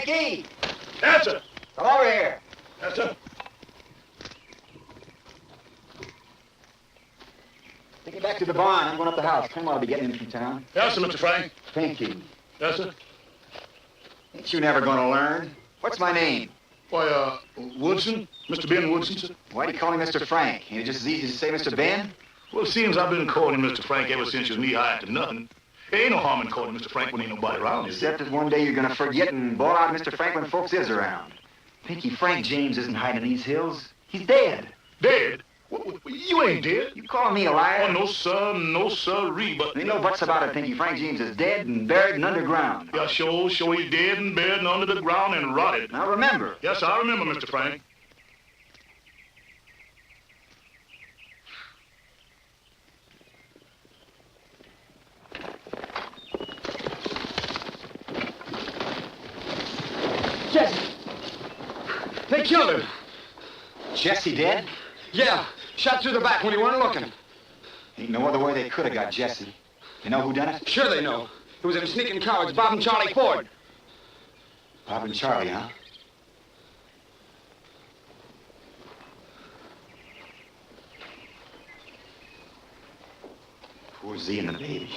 Frankie! Yes, sir. Come over here. Yes, sir. Take it back to the barn. I'm going up the house. Clem ought to be getting in from town. Yes, sir, Mr. Frank. Thank you. Yes, sir. Ain't you never going to learn? What's my name? Why, Woodson. Mr. Ben Woodson, sir. Why do you call him Mr. Frank? Ain't it just as easy to say Mr. Ben? Well, it seems I've been calling him Mr. Frank ever since you was knee-high to nothing. There ain't no harm in calling him Mr. Frank when ain't nobody around, is there? Except that one day you're going to forget and bawl out Mr. Frank when folks is around. Pinky Frank James isn't hiding in these hills. He's dead. Dead? You ain't dead. You calling me a liar? Oh, no, sir. No, sirree, but... Ain't no buts about it, Pinky. Frank James is dead and buried and underground. Yeah, sure, he's dead and buried and under the ground and rotted. Now remember. Yes, I remember, Mr. Frank. Jesse! They killed him. Jesse dead? Yeah, shot through the back when he weren't looking. Ain't no other way they could have got Jesse. You know who done it? Sure they know. It was them sneaking cowards, Bob and Charlie Ford. Bob and Charlie, huh? Poor Z and the baby.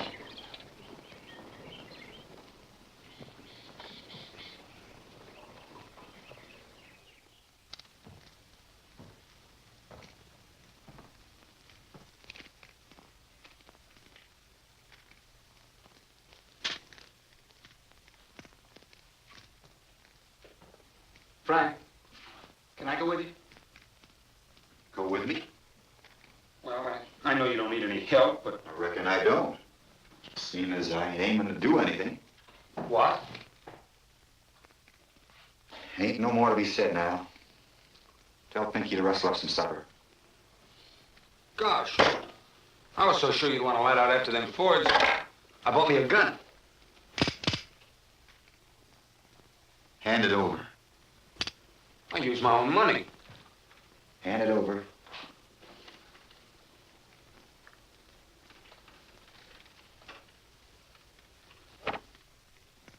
Frank, can I go with you? Go with me? Well, I know you don't need any help, but... I reckon I don't. Seeing as I ain't aiming to do anything. What? Ain't no more to be said now. Tell Pinky to rustle up some supper. Gosh, I was so sure you'd want to let out after them Fords. I bought me a gun. Hand it over. I use my own money. Hand it over.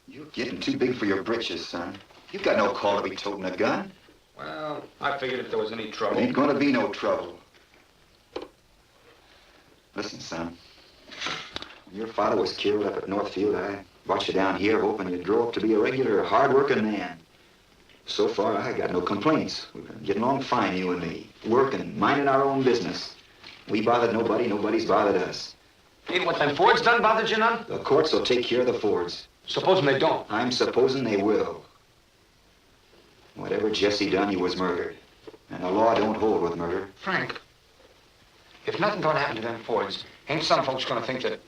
You're getting too big for your britches, son. You've got no call to be toting a gun. Well, I figured if there was any trouble... There ain't gonna be no trouble. Listen, son. When your father was killed up at Northfield, I brought you down here hoping you'd grow up to be a regular, hard-working man. So far, I got no complaints. We've been getting along fine, you and me. Working, minding our own business. We bothered nobody, nobody's bothered us. Ain't what them Fords done bothered you none? The courts will take care of the Fords. Supposing they don't. I'm supposing they will. Whatever Jesse done, he was murdered. And the law don't hold with murder. Frank, if nothing don't happen to them Fords, ain't some folks gonna think that,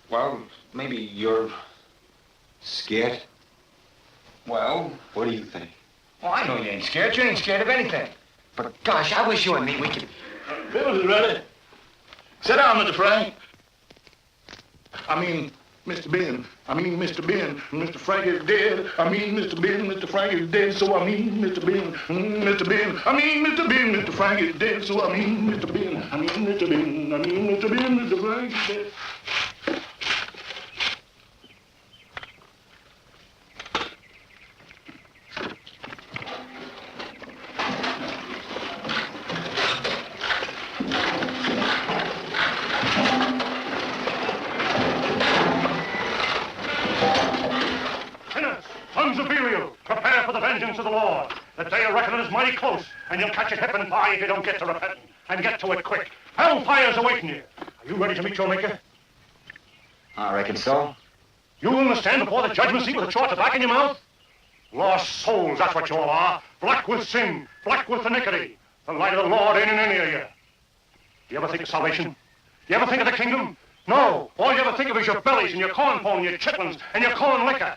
well, maybe you're... Scared? Well... What do you think? Well, I know you ain't scared. You ain't scared of anything. But gosh, I wish you and me, we could... Bills is ready. Sit down, Mr. Frank. Mr. Ben. Mr. Ben. Mr. Frank is dead. Mr. Ben. Mr. Frank is dead. So Mr. Ben. Mr. Ben. Mr. Ben. Mr. Frank is dead. So Mr. Ben. Mr. Ben. Mr. Ben. Mr. Frank is dead. Prepare for the vengeance of the Lord. The day of reckoning is mighty close, and you'll catch a hip and thigh if you don't get to repenting. And get to it quick. Hellfire's awaiting you. Are you ready to meet your maker? I reckon so. You will stand before the judgment seat with a short tobacco in your mouth? Lost souls, that's what you all are. Black with sin, black with iniquity. The light of the Lord ain't in any of you. Do you ever think of salvation? Do you ever think of the kingdom? No. All you ever think of is your bellies and your corn pone and your chitlins and your corn liquor.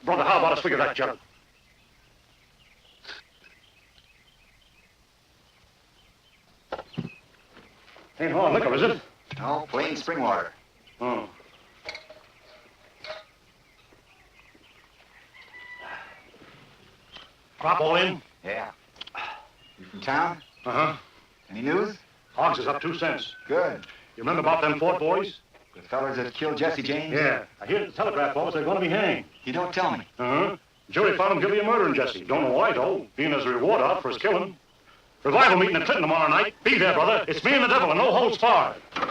Brother, how about us figure that jug? Ain't hard liquor, is it? No, plain spring water. Oh. Crop all in? Yeah. You from town? Uh-huh. Any news? Hogs is up 2 cents. Good. You remember about them Fort boys? The fellas that killed Jesse James? Yeah. I hear the telegraph office they're going to be hanged. You don't tell me. Uh-huh. Jury found him guilty of murdering Jesse. Don't know why, though, being as a reward out for his killing. Revival meeting at Clinton tomorrow night. Be there, brother. It's me and the devil, and no holds barred. Get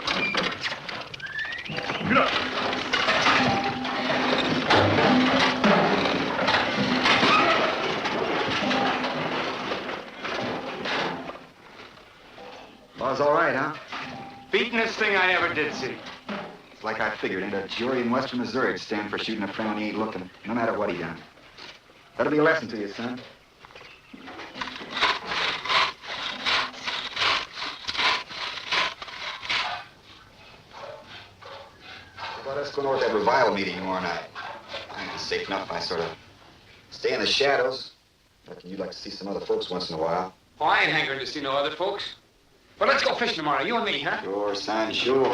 up. Well, it's all right, huh? Beatinest thing I ever did see. It's like I figured. Ain't a jury in western Missouri would stand for shooting a friend when he ain't looking, no matter what he done. That'll be a lesson to you, son. How about us going over to that revival meeting tomorrow night? I'm safe enough if I sort of stay in the shadows. Reckon you'd like to see some other folks once in a while. Oh, I ain't hankering to see no other folks. But let's go fishing tomorrow, you and me, huh? Sure, son, sure.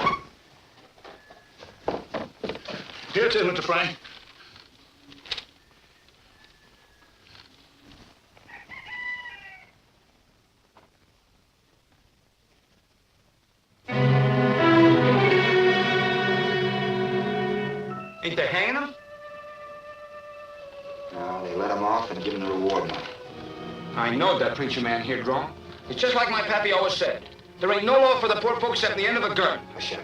Here it is, Mr. Frank. Ain't they hanging him? No, they let him off and give him the reward money. I know that preacher man here, Drone. It's just like my pappy always said. There ain't no law for the poor folks except the end of a gun. Hush up.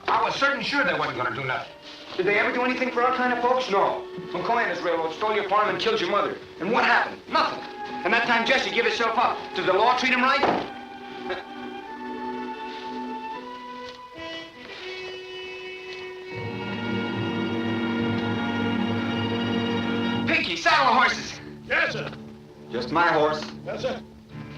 I was certain sure they wasn't gonna do nothing. Did they ever do anything for our kind of folks? No. When Colan's railroad stole your farm and killed your mother. And what happened? Nothing. And that time Jesse gave himself up. Did the law treat him right? Pinky, saddle the horses. Yes, sir. Just my horse. Yes, sir.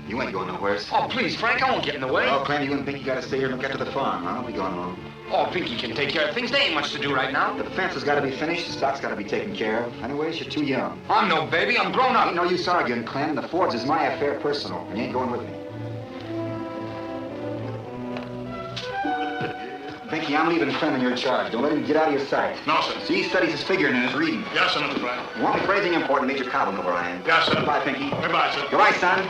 You ain't going nowhere. Oh, please, Frank, I won't get in the way. Well, Clem, you and Pinky gotta stay here and look after the farm. I'll be going home. Oh, Pinky can take care of things. There ain't much to do right now. The fence has got to be finished. The stock's got to be taken care of. Anyways, you're too young. I'm no baby. I'm grown up. Ain't no use arguing, Clem. The Fords is my affair personal. And you ain't going with me. Pinky, I'm leaving Clem in your charge. Don't let him get out of your sight. No, sir. See, he studies his figuring and his reading. Yes, sir, Mr. Frank. You want me for anything important, Major Cowell know where I am. Yes, sir. Goodbye, Pinky. Goodbye, sir. Goodbye, son.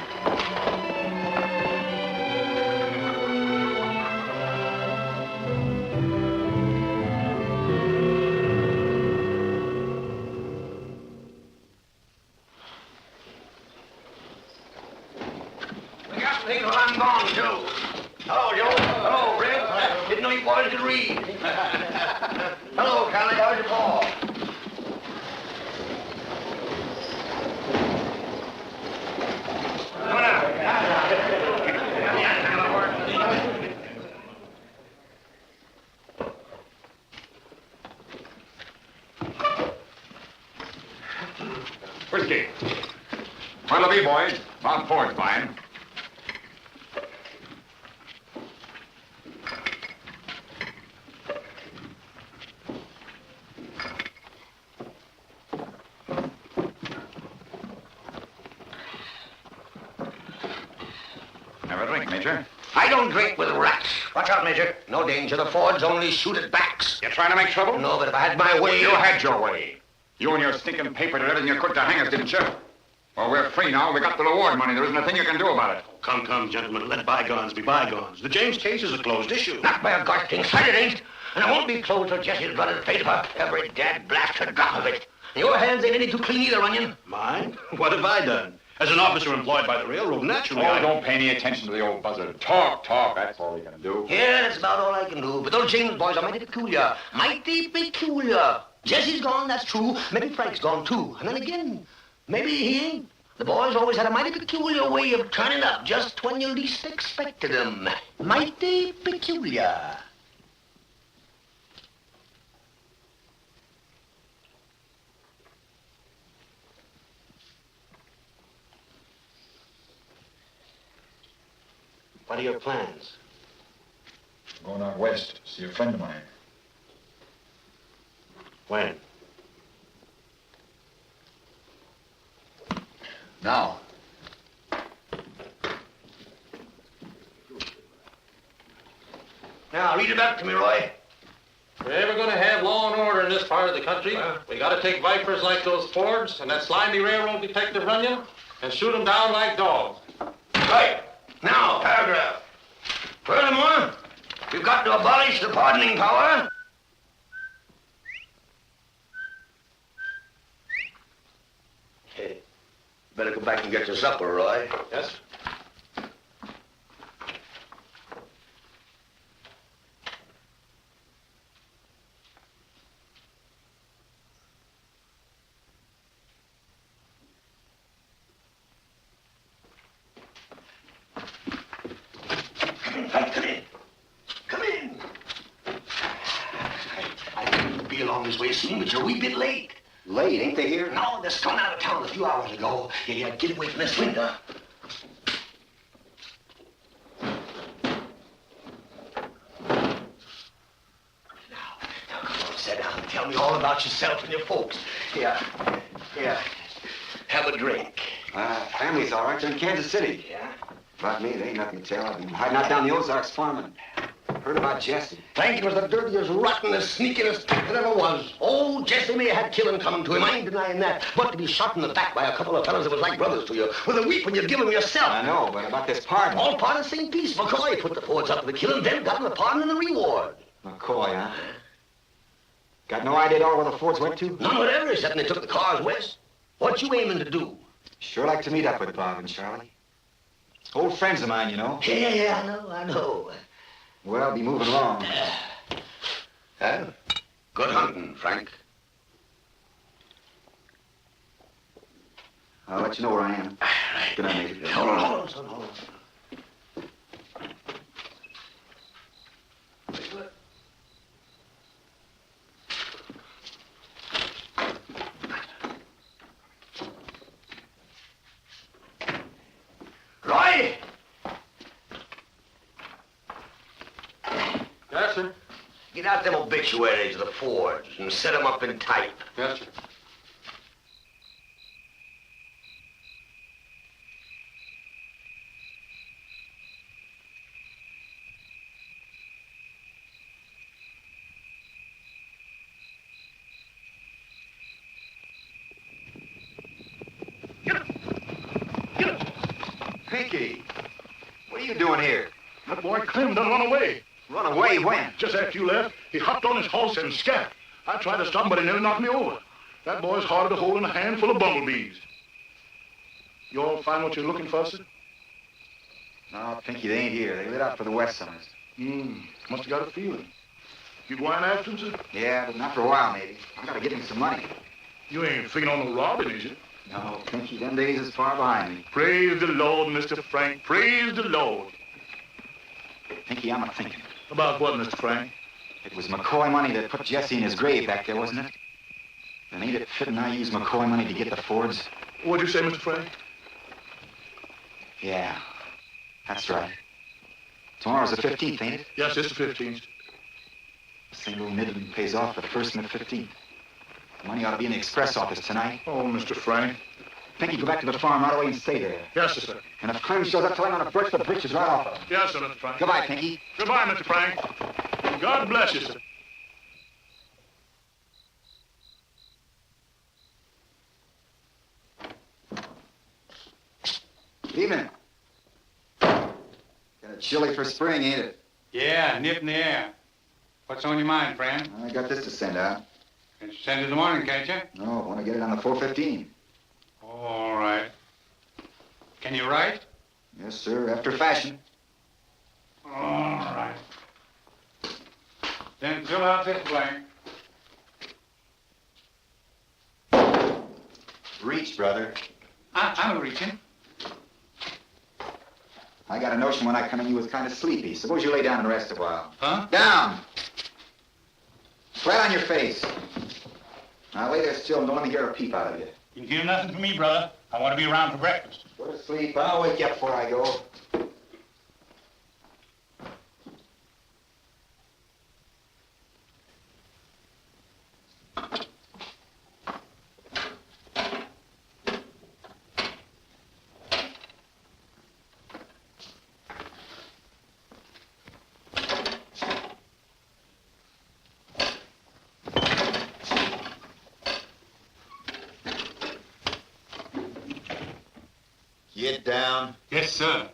We got things while I'm gone, too. Hello, Joe. Hello, Fred. Didn't know you boys could read. Hello, Connie. How's your paw? Come on out. Where's the gate? What'll it be, boys? Bob Ford's buying. Have a drink, Major. I don't drink with rats. Watch out, Major. No danger. The Fords only shoot at backs. You trying to make trouble? No, but if I had my way... You had your way. You and your stinking paper did everything you could to hang us, didn't you? Well, we're free now. We got the reward money. There isn't a thing you can do about it. Come, come, gentlemen. Let bygones be bygones. The James case is a closed issue. Not by a gosh-dang sight it ain't. And it won't be closed till Jesse's blood is paid for. Every dead blasted drop of it. Your hands ain't any too clean either, Onion. Mine? What have I done? As an officer employed by the railroad, naturally, Oh, don't pay any attention to the old buzzard. Talk, talk. That's all he can do. Yeah, that's about all I can do. But those James boys are mighty peculiar. Mighty peculiar. Jesse's gone, that's true. Maybe Frank's gone, too. And then again, maybe he ain't. The boys always had a mighty peculiar way of turning up just when you least expected them. Mighty peculiar. What are your plans? I'm going out west to see a friend of mine. When? Now. Now, read it back to me, Roy. If we're ever going to have law and order in this part of the country, we got to take vipers like those Fords and that slimy railroad detective Runyon and shoot them down like dogs. Right. Now, paragraph. Furthermore, we've got to abolish the pardoning power Better go back and get your supper, Roy. Yes, sir. Frank, come in. Come in. I didn't be along this way soon, but you're a wee bit late. Late, ain't they here? No, they're coming out of town a few hours ago. Yeah, get away from this window. Now, come on, sit down and tell me all about yourself and your folks. Here. Have a drink. Family's all right. They're in Kansas City. Yeah? About me, there ain't nothing to tell. I've been hiding out down the Ozarks farming. Heard about Jesse. Frank was the dirtiest, rottenest, sneakingest cat that ever was. Oh, Jesse may have had killing coming to him. I ain't denying that. But to be shot in the back by a couple of fellas that was like brothers to you, with a weapon you'd give him yourself. I know, but about this pardon. All part of the same piece. McCoy put the Fords up for the killing, then got him the pardon and the reward. McCoy, huh? Got no idea at all where the Fords went to? None whatever, except they took the cars west. What you aiming to do? Sure like to meet up with Bob and Charlie. Old friends of mine, you know. Yeah, I know. Well, be moving along. Good hunting, Frank. I'll let you know where I am. Good night, Major. Hold on, son, hold on. Roy! Yes, sir. Get out them obituaries of the Fords and set them up in type. Yes, sir. Pinky, what are you doing here? That boy Clem done run away. Run away when? Just after you left, he hopped on his horse and scattered. I tried to stop him, but he nearly knocked me over. That boy's harder to hold than a handful of bumblebees. You all find what you're looking for, sir? No, Pinky, they ain't here. They lit out for the West Summers. Must have got a feeling. You going after him, sir? Yeah, but not for a while, maybe. I gotta get him some money. You ain't figuring on no robbing, is you? No, Pinky, them days is far behind me. Praise the Lord, Mr. Frank. Praise the Lord. Pinky, I'm a-thinking. About what, Mr. Frank? It was McCoy money that put Jesse in his grave back there, wasn't it? Then ain't it fitting I use McCoy money to get the Fords? What'd you say, Mr. Frank? Yeah, that's right. Tomorrow's the 15th, ain't it? Yes, it's the 15th. Single Midland pays off the 1st and the 15th. The money ought to be in the express office tonight. Oh, Mr. Frank. Pinky, go back to the farm right away and stay there. Yes, sir. And if Clem shows up, tell him I'm gonna birch the britches right off of him. Yes, sir, Mr. Frank. Goodbye, Pinky. Goodbye, Mr. Frank. God bless you, sir. Evening. Got a chilly for spring, ain't it? Yeah, nip in the air. What's on your mind, friend? I got this to send out. Can you send it in the morning, can't you? No, I want to get it on the 415. All right. Can you write? Yes, sir, after fashion. All right. Then fill out this blank. Reach, brother. I'm reaching. I got a notion when I come in you was kind of sleepy. Suppose you lay down and rest a while. Huh? Down! Flat on your face. Now lay there still and don't let me hear a peep out of you. You can hear nothing from me, brother. I want to be around for breakfast. Go to sleep. I'll wake you up before I go. Get down. Yes, sir.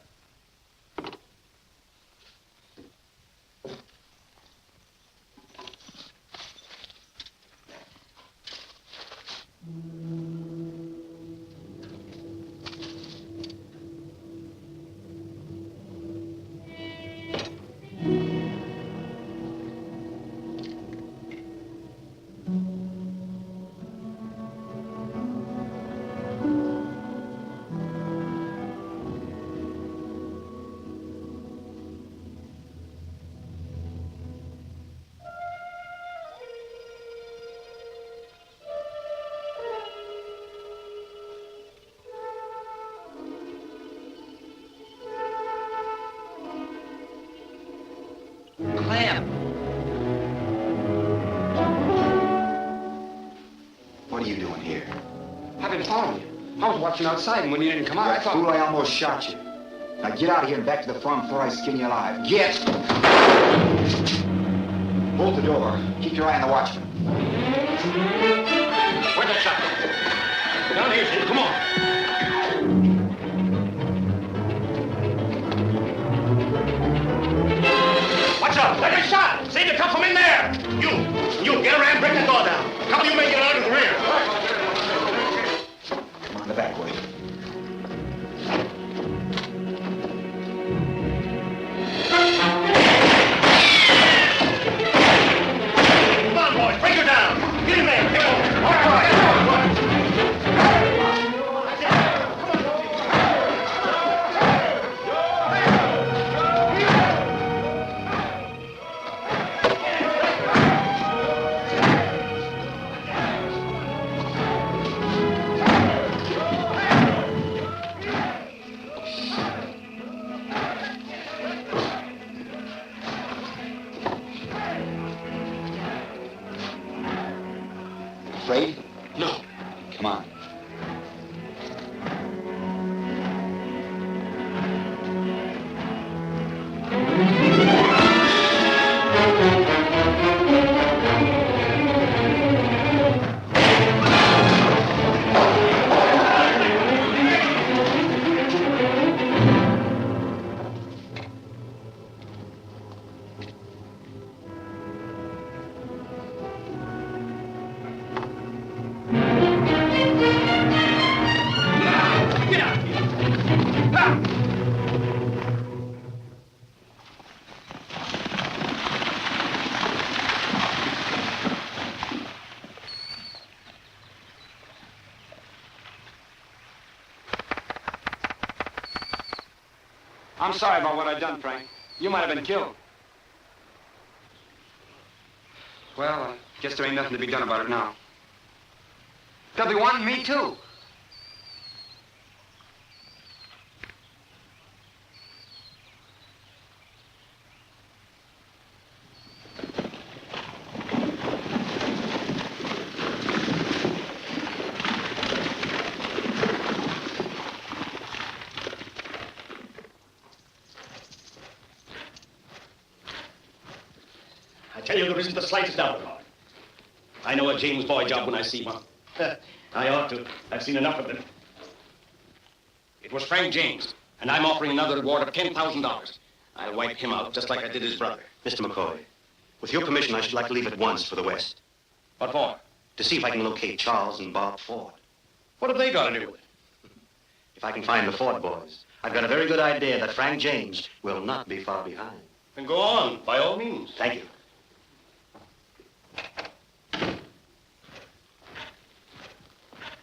Clam. What are you doing here? I've been following you. I was watching outside, and when you didn't come out, I thought... Fool, I almost shot you. Now get out of here and back to the farm before I skin you alive. Get! Bolt the door. Keep your eye on the watchman. Where's that shot? Down here, Sid. Come on. Watch out! There's a shot! See to come from in there! You, get around and break that door down. A couple of you may get out of the rear. Come on, the back way. Come on, boys, break her down. Get in there. Get over. All right. Afraid? No. Come on. I'm sorry about what I've done, Frank. You might have been killed. Well, I guess there ain't nothing to be done about it now. They'll be wanting me, too. I tell you, there isn't the slightest doubt about it. I know a James boy job when I see one. I ought to. I've seen enough of them. It was Frank James, and I'm offering another reward of $10,000. I'll wipe him out just like I did his brother. Mr. McCoy, with your permission, I should like to leave at once for the West. What for? To see if I can locate Charles and Bob Ford. What have they got to do with it? If I can find the Ford boys, I've got a very good idea that Frank James will not be far behind. Then go on, by all means. Thank you.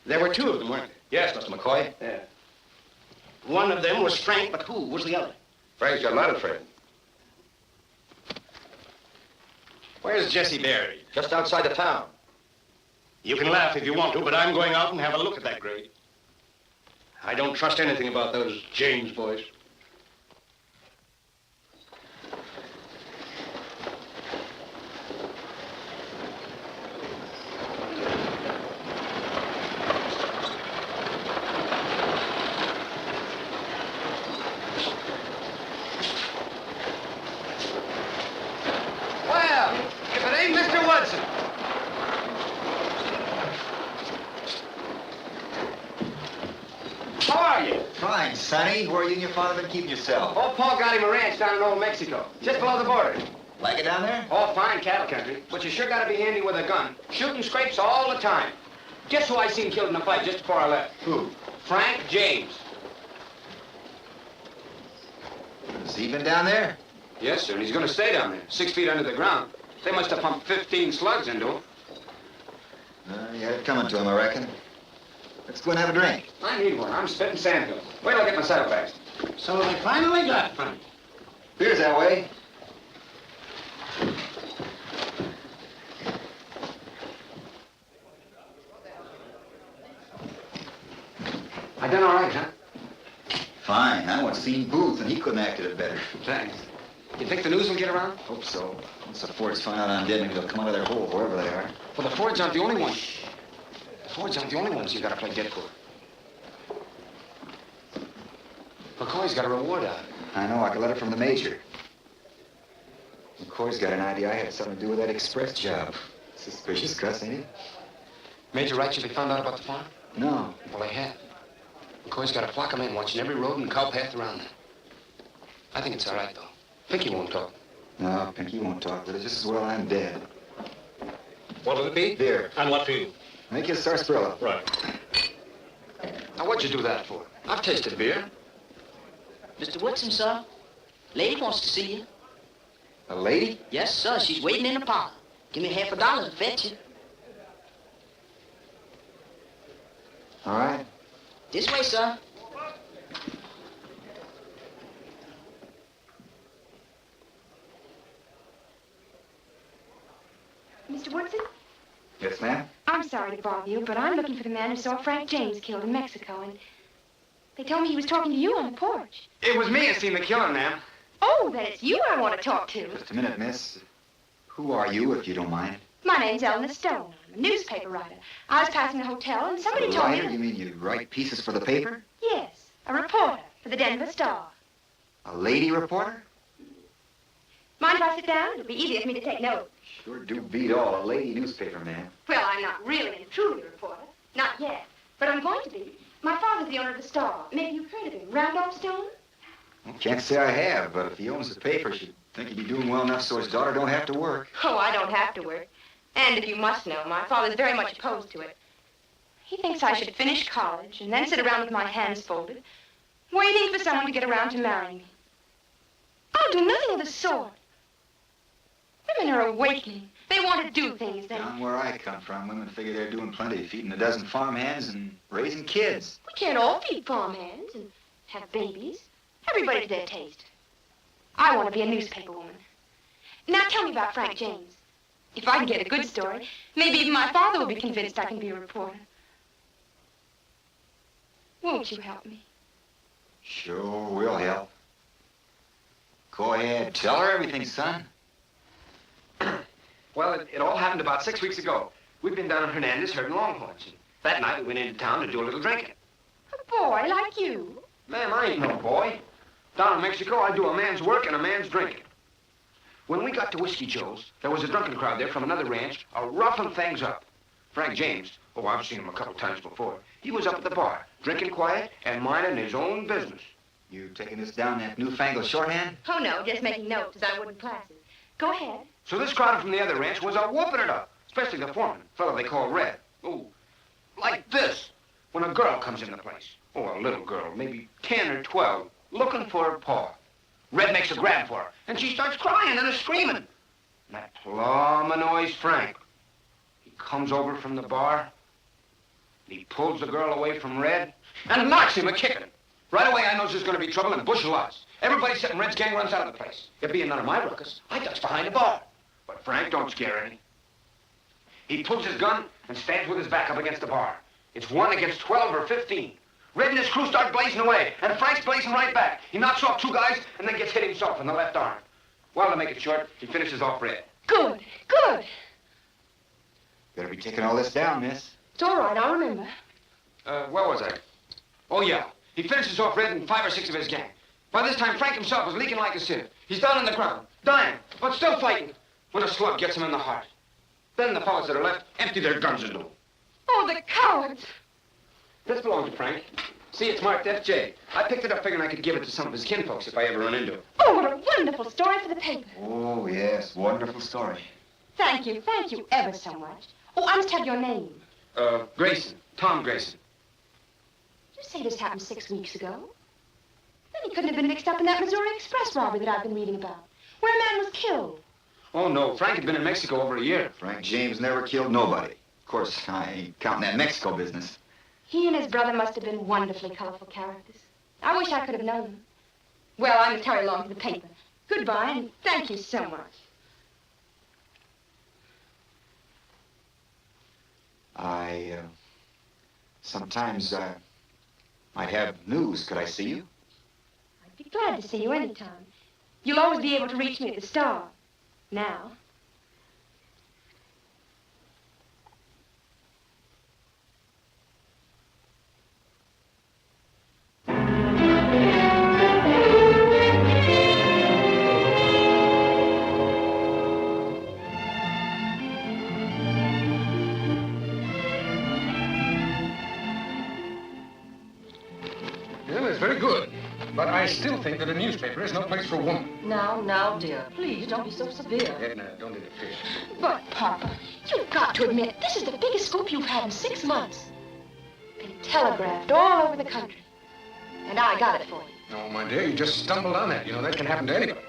There were two of them, weren't there? Yes, Mr. McCoy. Yeah. One of them was Frank, but who was the other? Frank's got a lot of friends. Where's Jesse buried? Just outside the town. You can laugh if you want to, but I'm going out and have a look at that grave. I don't trust anything about those James boys. Well, if it ain't Mr. Woodson. How are you? Fine, Sonny. Where you and your father been keeping yourself? Old Paul got him a ranch down in Old Mexico, just below the border. Like it down there? Oh, fine cattle country, but you sure gotta be handy with a gun. Shooting scrapes all the time. Guess who I seen killed in a fight just before I left? Who? Frank James. Has he been down there? Yes, sir, and he's gonna stay down there, 6 feet under the ground. They must have pumped 15 slugs into him. You had it coming to him, I reckon. Let's go and have a drink. I need one. I'm spitting sandhill. Wait till I get my saddlebags. So they finally got Frank. Beer's that way. I done all right, huh? Fine. I once seen Booth, and he couldn't have acted it better. Thanks. You think the news will get around? Hope so. Once the Fords find out I'm dead, maybe they'll come out of their hole, wherever they are. Well, the Fords aren't the only ones. The Fords aren't the only ones you gotta play dead for. McCoy's got a reward out. I know, like a letter from the major. McCoy's got an idea I had something to do with that express job. Suspicious cuss, ain't he? Major Wright should be found out about the farm? No. Well, they have. McCoy's got a flock of men watching every road and cow path around there. I think it's all right, though. Pinky won't talk. No, Pinky won't talk, but it's just as well I'm dead. What'll it be? Beer. And what for you? Make you a sarsaparilla. Right. Now, what'd you do that for? I've tasted beer. Mr. Woodson, sir. Lady wants to see you. A lady? Yes, sir. She's waiting in the parlor. Give me $50 to fetch you. All right. This way, sir. Mr. Woodson? Yes, ma'am? I'm sorry to bother you, but I'm looking for the man who saw Frank James killed in Mexico, and they told me he was talking to you on the porch. It was me that seen the killing, ma'am. Oh, then it's you I want to talk to. Just a minute, miss. Who are you, if you don't mind? My name's Eleanor Stone. I'm a newspaper writer. I was passing a hotel, and somebody A told me writer? that... You mean you write pieces for the paper? Yes, a reporter for the Denver Star. A lady reporter? Mind if I sit down? It'll be easier for me to take notes. Sure do beat all. A lady newspaper man. Well, I'm not really and truly a reporter. Not yet. But I'm going to be. My father's the owner of the Star. Maybe you've heard of him. Randolph Stone? Well, can't say I have, but if he owns the paper, should think he'd be doing well enough so his daughter don't have to work. Oh, I don't have to work. And if you must know, my father's very much opposed to it. He thinks I should finish college and then sit around with my hands folded, waiting for someone to get around to marrying me. I'll do nothing of the sort. Women are awakening. They want to do things that... Down where I come from, women figure they're doing plenty, feeding a dozen farmhands and raising kids. We can't all feed farmhands and have babies. Everybody to their taste. I want to be a newspaper woman. Now tell me about Frank James. If I can get a good story, maybe even my father will be convinced I can be a reporter. Won't you help me? Sure, we'll help. Go ahead, tell her everything, son. Well, it all happened about 6 weeks ago. We'd been down in Hernandez herding longhorns. And that night, we went into town to do a little drinking. A boy like you. Ma'am, I ain't no boy. Down in Mexico, I do a man's work and a man's drinking. When we got to Whiskey Joe's, there was a drunken crowd there from another ranch, roughing things up. Frank James, oh, I've seen him a couple times before. He was up at the bar, drinking quiet and minding his own business. You taking this down that newfangled shorthand? Oh, no, just making notes as I would in classes. Go ahead. So this crowd from the other ranch was whooping it up, especially the foreman, fellow they call Red. Oh, like this, when a girl comes in the place. Oh, a little girl, maybe 10 or 12, looking for her pa. Red makes a grab for her, and she starts crying and screaming. And that plumb annoys Frank. He comes over from the bar, and he pulls the girl away from Red, and knocks him a kicking. Right away, I knows there's going to be trouble and bush of lots. Everybody setting Red's gang runs out of the place. It being none of my ruckus, I ducks behind the bar. But Frank don't scare any. He pulls his gun and stands with his back up against the bar. It's 1 against 12 or 15. Red and his crew start blazing away, and Frank's blazing right back. He knocks off 2 guys and then gets hit himself in the left arm. Well, to make it short, he finishes off Red. Good, good. Better be taking all this down, miss. It's all right, I'll remember. Where was I? Oh, yeah. He finishes off Red and 5 or 6 of his gang. By this time, Frank himself was leaking like a sieve. He's down on the ground, dying, but still fighting, when a slug gets him in the heart. Then the fellows that are left empty their guns into him. Oh, the cowards. This belongs to Frank. See, it's marked FJ. I picked it up figuring I could give it to some of his kinfolks if I ever run into him. Oh, what a wonderful story for the paper. Oh, yes, wonderful story. Thank you ever so much. Oh, I must have your name. Grayson. Tom Grayson. You say this happened 6 weeks ago? Then he couldn't have been mixed up in that Missouri Express robbery that I've been reading about, where a man was killed. Oh, no. Frank had been in Mexico over a year. Frank James never killed nobody. Of course, I ain't counting that Mexico business. He and his brother must have been wonderfully colorful characters. I wish I could have known them. Well, I must hurry along to the paper. Goodbye, and thank you so much. Sometimes, might have news. Could I see you? I'd be glad to see you anytime. You'll always be able to reach me at the Star. Now. Well, it's very good. But I still think that a newspaper is no place for a woman. Now, dear, please don't be so severe. Edna, don't interfere. But, Papa, you've got to admit, this is the biggest scoop you've had in 6 months. Been telegraphed all over the country. And I got it for you. No, my dear, you just stumbled on that. You know, that can happen to anybody.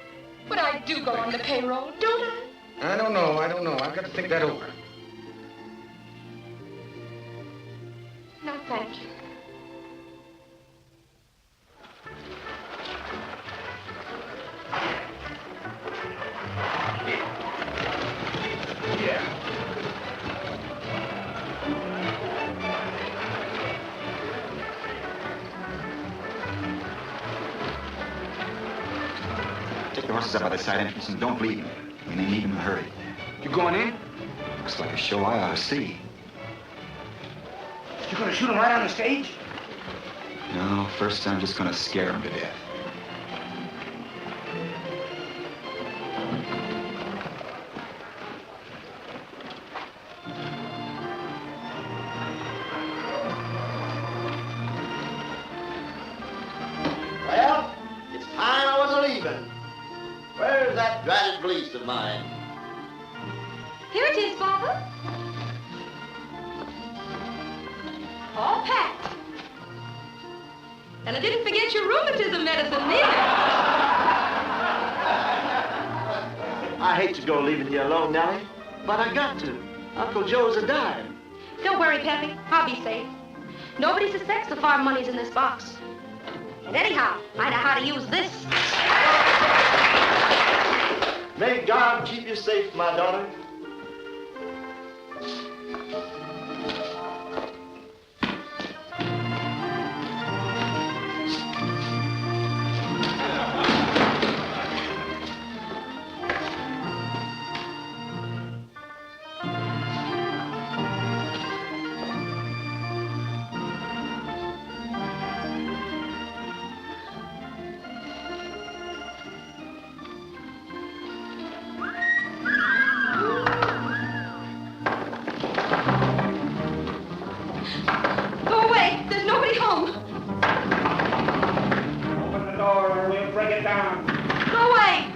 But I do go on the payroll, don't I? I don't know. I've got to think that over. No, thank you. Take the horses up by the side entrance and don't leave them. We may need them in a hurry. You going in? Looks like a show I ought to see. You gonna shoot him right on the stage? No, first I'm just gonna scare them to death. Well, it's time I was a-leaving. Where's that dratted valise of mine? Here it is, Papa. All packed. And I didn't forget your rheumatism medicine neither. I hate to go leaving you alone, Nellie, but I got to. Uncle Joe's a dime. Don't worry, Peppy. I'll be safe. Nobody suspects the farm money's in this box. And anyhow, I know how to use this. May God keep you safe, my daughter. Go away. There's nobody home. Open the door or we'll break it down. Go away.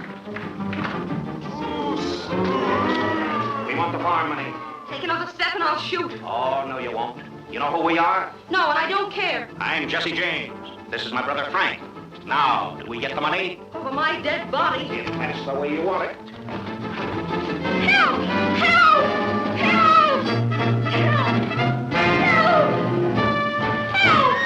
We want the farm money. Take another step and I'll shoot. Oh, no, you won't. You know who we are? No, and I don't care. I'm Jesse James. This is my brother Frank. Now, do we get the money? Over my dead body. If that's the way you want it. Help! Help! Help! Help! Help! Help!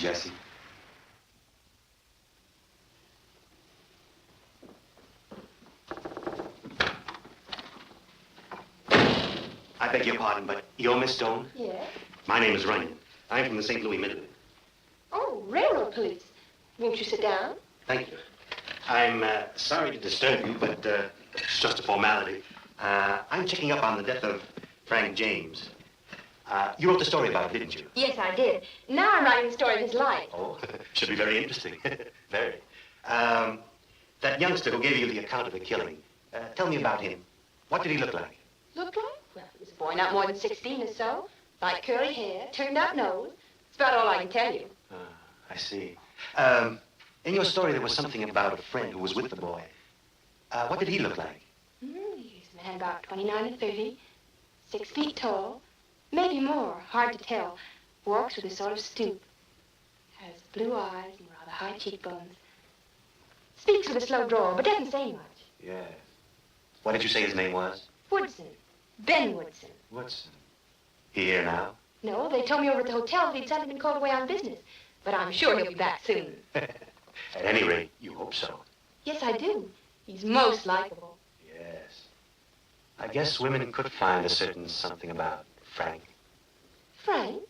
Jesse. I beg your pardon, but you're Miss Stone? Yes. My name is Runyon. I'm from the St. Louis Midland. Oh, railroad police. Won't you sit down? Thank you. I'm sorry to disturb you, but it's just a formality. I'm checking up on the death of Frank James. You wrote the story about it, didn't you? Yes, I did. Now I'm writing the story of his life. Oh, should be very interesting. Very. That youngster who gave you the account of the killing, tell me about him. What did he look like? Look like? Well, he was a boy not more than 16 or so. Light curly hair, turned out nose. That's about all I can tell you. I see. In your story, there was something about a friend who was with the boy. What did he look like? He's a man about 29 or 30, 6 feet tall, maybe more, hard to tell. Walks with a sort of stoop. Has blue eyes and rather high cheekbones. Speaks with a slow drawl, but doesn't say much. Yes. What did you say his name was? Woodson. Ben Woodson. Woodson. He here now? No, they told me over at the hotel that he'd suddenly been called away on business. But I'm sure he'll be back soon. At any rate, you hope so. Yes, I do. He's most likable. Yes. I guess women could find a certain something about Frank. Frank?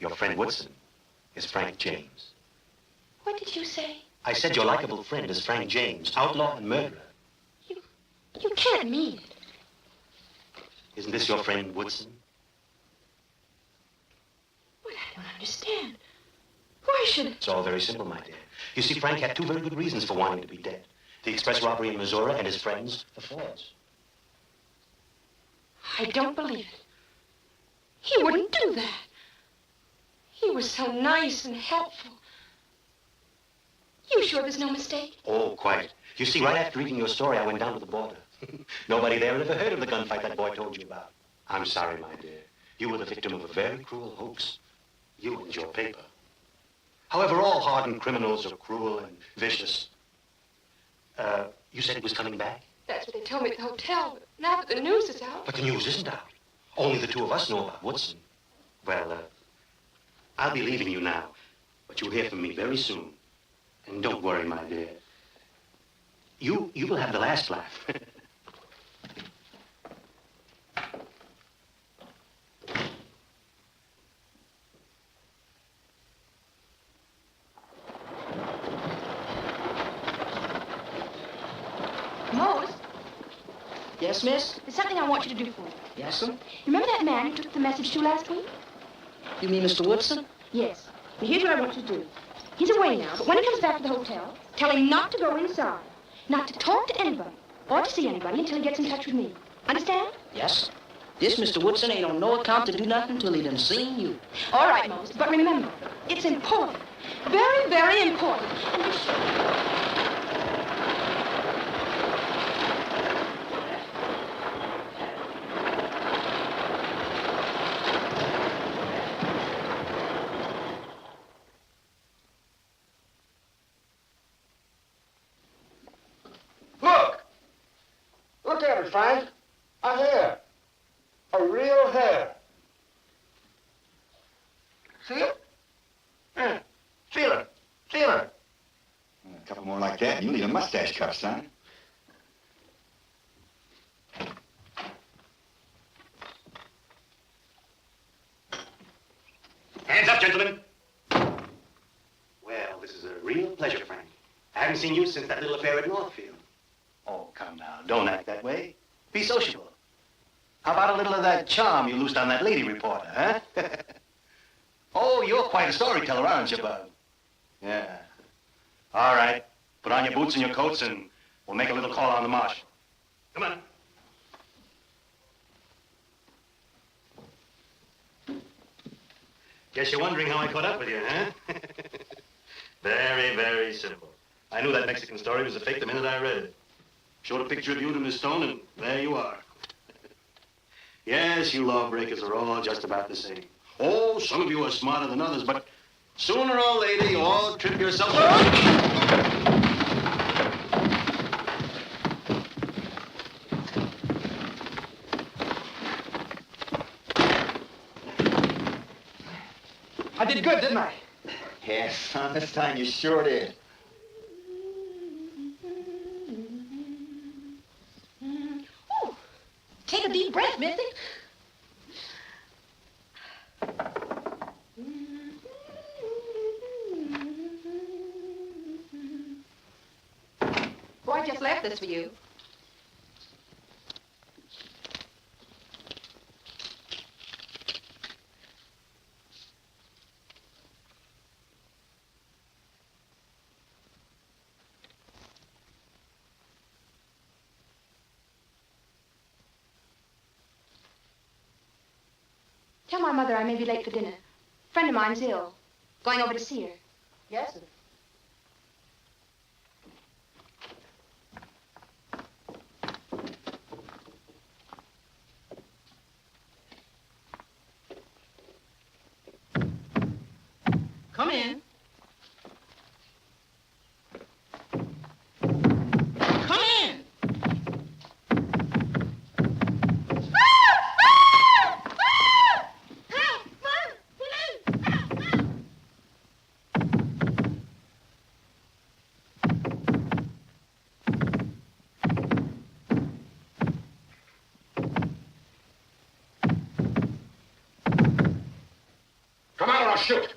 Your friend Woodson is Frank James. What did you say? I said your likable friend is Frank James, outlaw and murderer. You can't mean it. Isn't this your friend Woodson? Well, I don't understand. Why should... It's all very simple, my dear. You see, Frank had two very good reasons for wanting to be dead. The express robbery in Missouri and his friends, the Fords. I don't believe it. He wouldn't do that. He was so nice and helpful. You sure there's no mistake? Oh, quite. You see, right after reading your story, I went down to the border. Nobody there had ever heard of the gunfight that boy told you about. I'm sorry, my dear. You were the victim of a very cruel hoax. You and your paper. However, all hardened criminals are cruel and vicious. You said he was coming back? That's what they told me at the hotel, but now that the news is out... But the news isn't out. Only the two of us know about Woodson. Well, I'll be leaving you now, but you'll hear from me very soon. And don't worry, my dear. You will have the last laugh. Mose, Yes, miss? there's something I want you to do for me. Yes, sir? Remember that man you took the message to last week? You mean Mr. Woodson? Yes. Well, here's what I want you to do. He's away now, but when he comes back to the hotel, tell him not to go inside, not to talk to anybody, or to see anybody until he gets in touch with me. Understand? Yes. This Mr. Woodson ain't on no account to do nothing till he done seen you. All right, Mose, but remember, it's important. Very, very important. And be sure. Look at it, Frank. A hair. A real hair. See it? Yeah. Feel it. Feel it. A couple more like that, and you'll need a mustache cuff, son. Hands up, gentlemen. Well, this is a real pleasure, Frank. I haven't seen you since that little affair at Northfield. Oh, come now. Don't act that way. Be sociable. How about a little of that charm you loosed on that lady reporter, huh? Oh, you're quite a storyteller, aren't you, Bub? Yeah. All right. Put on your boots and your coats, and we'll make a little call on the marsh. Come on. Guess you're wondering how I caught up with you, huh? Very, very simple. I knew that Mexican story was a fake the minute I read it. Showed a picture of you to Miss Stone, and there you are. Yes, you lawbreakers are all just about the same. Oh, some of you are smarter than others, but sooner or later you all trip yourselves up. I did good, didn't I? Yeah, son, this time you sure did. Oh, take a deep breath, Missy. Boy, I just left this for you. Tell my mother I may be late for dinner. A friend of mine's ill. Going over to see her. Yes, sir. Come in. Come in. Come out or I'll shoot.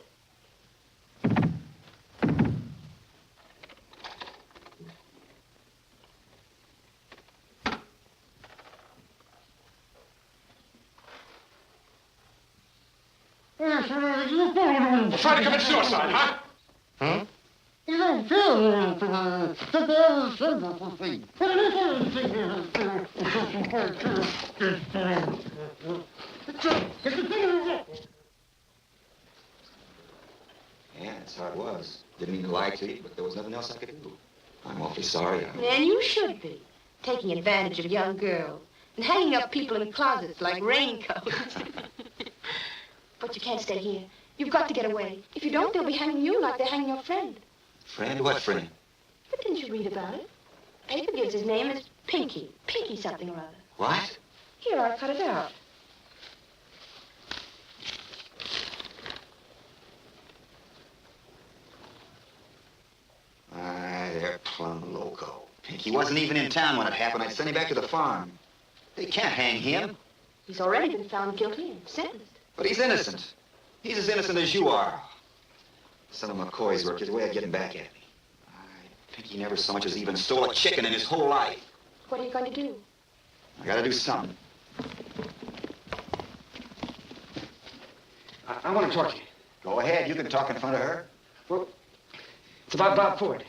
Try to commit suicide, huh? Huh? Yeah, that's how it was. Didn't mean to lie to you, but there was nothing else I could do. I'm awfully sorry. And you should be. Taking advantage of young girls and hanging up people in closets like raincoats. But you can't stay here. You've got to get away. If you don't, they'll be hanging you like they're hanging your friend. Friend? What friend? But didn't you read about it? Paper gives his name as Pinky. Pinky something or other. What? Here, I'll cut it out. They're plumb loco. Pinky wasn't even in town when it happened. I'd send him back to the farm. They can't hang him. He's already been found guilty and sentenced. But he's innocent. He's as innocent as you are. Some of McCoy's work is a way of getting back at me. Pinky never so much as even stole a chicken in his whole life. What are you going to do? I gotta do something. I want to talk to you. Go ahead. You can talk in front of her. Well, it's about Bob Ford.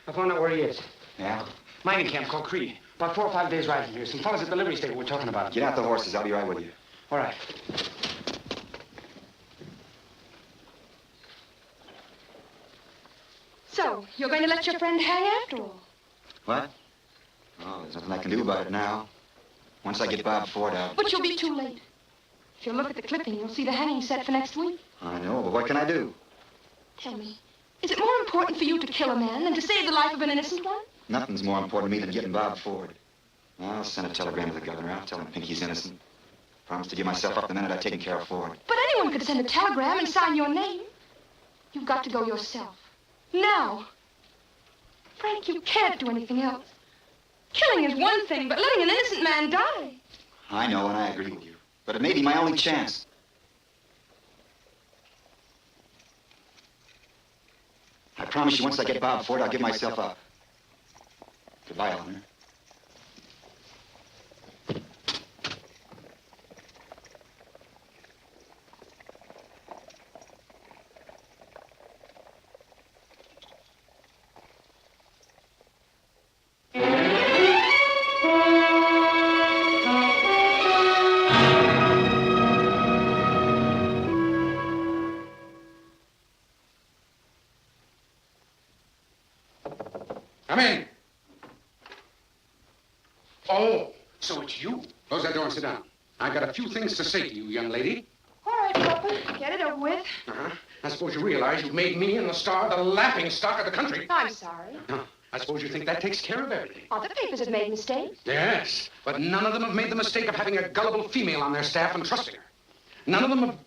I found out where he is. Yeah? Mining camp called Cree. About 4 or 5 days ride from here. Some fellas at the livery stable were talking about him. Get out the horses. I'll be right with you. All right. So, you're going to let your friend hang after all? What? Oh, there's nothing I can do about it now. Once I get Bob Ford out. But you'll be too late. If you look at the clipping, you'll see the hanging set for next week. I know, but what can I do? Tell me, is it more important for you to kill a man than to save the life of an innocent one? Nothing's more important to me than getting Bob Ford. I'll send a telegram to the governor. I'll tell him Pinky's innocent. Promise to give myself up the minute I've taken care of Ford. But anyone could send a telegram and sign your name. You've got to go yourself. Now. Frank, you can't do anything else. Killing is one thing, but letting an innocent man die. I know, and I agree with you. But it may be my only chance. I promise you, once I get Bob Ford, I'll give myself up. Goodbye, Eleanor. Come in. Oh, so it's you. Close that door and sit down. I've got a few things to say to you, young lady. All right, Papa, get it over with. Uh-huh. I suppose you realize you've made me and the Star the laughing stock of the country. I'm sorry. I suppose you think that takes care of everything. Other papers have made mistakes. Yes, but none of them have made the mistake of having a gullible female on their staff and trusting her. None of them have...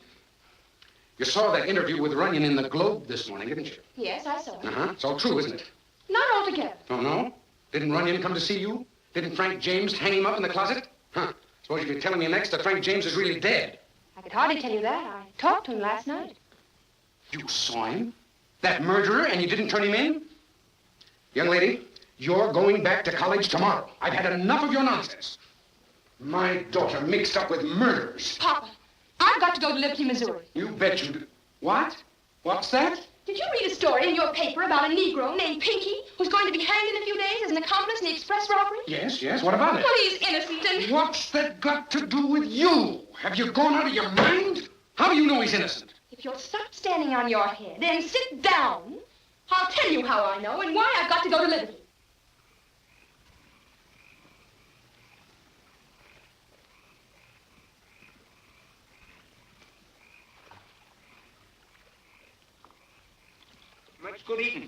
You saw that interview with Runyon in the Globe this morning, didn't you? Yes, I saw it. Uh-huh. It's all true, isn't it? Not altogether. Oh, no? Didn't Runyon come to see you? Didn't Frank James hang him up in the closet? Huh. Suppose you'd be telling me next that Frank James is really dead. I could hardly tell you that. I talked to him last night. You saw him? That murderer, and you didn't turn him in? Young lady, you're going back to college tomorrow. I've had enough of your nonsense. My daughter mixed up with murderers. Papa, I've got to go to Liberty, Missouri. You bet you do. What? What's that? Did you read a story in your paper about a Negro named Pinky who's going to be hanged in a few days as an accomplice in the express robbery? Yes. What about it? Well, he's innocent and... What's that got to do with you? Have you gone out of your mind? How do you know he's innocent? If you'll stop standing on your head and sit down, I'll tell you how I know and why I've got to go to Liberty. Much good eating.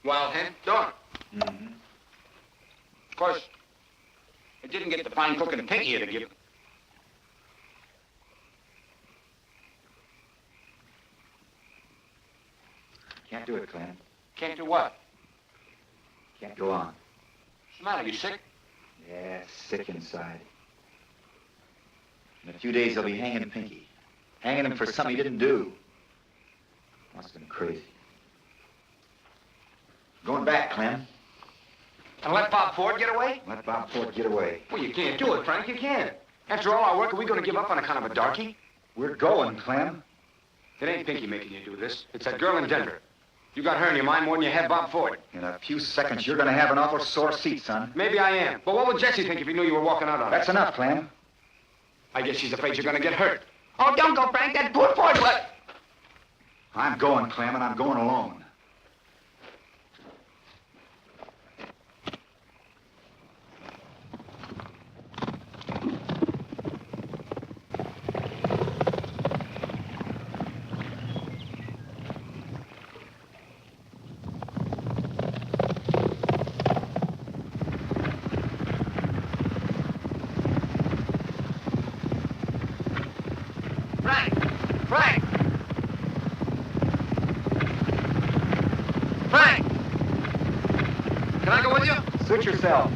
Wild hen, dog. Mm-hmm. Of course, it didn't get the fine cook and Pinky to give. Can't do it, Clem. Can't do what? Can't go on. What's the matter? You sick? Yeah, sick inside. In a few days, they'll be hanging Pinky. Hanging him for something he didn't do. Must have been crazy. Going back, Clem. And let Bob Ford get away? Let Bob Ford get away. Well, you can't do it, Frank. You can't. After all our work, are we going to give up on a kind of a darky? We're going, Clem. It ain't Pinky making you do this. It's that girl in Denver. You got her in your mind more than you had Bob Ford. In a few seconds, you're going to have an awful sore seat, son. Maybe I am. But what would Jessie think if he knew you were walking out on her? That's enough, Clem. I guess she's afraid you're going to get hurt. Oh, don't go, Frank. That poor Ford what? I'm going, Clem, and I'm going alone. Suit yourself.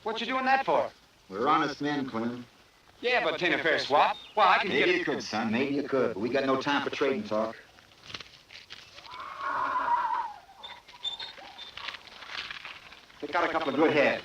What you doing that for? We're honest men, Clem. Yeah, but 'tain't a fair swap. Well, I can Maybe get... you could, son. Maybe you could. But we got no time for trading talk. Pick out a couple of good head.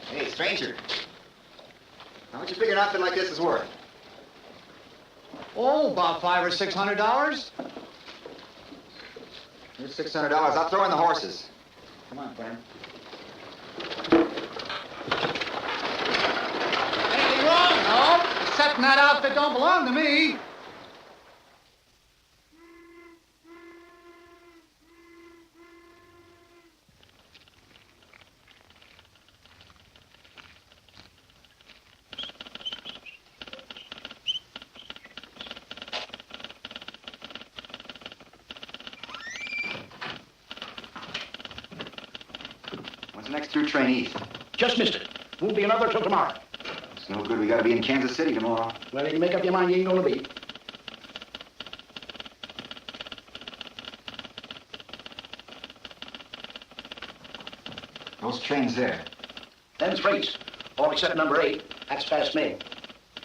Hey, stranger. How much you figure an outfit like this is worth? Oh, about $500 or $600. Here's $600. I'll throw in the horses. Come on, Clem. Anything wrong? No. Except that outfit don't belong to me. When's the next through train east? Just missed it. Won't be another till tomorrow. It's no good. We gotta be in Kansas City tomorrow. Well, you can make up your mind you ain't gonna be. Those trains there. Them's freights. All except number 8. That's fast mail.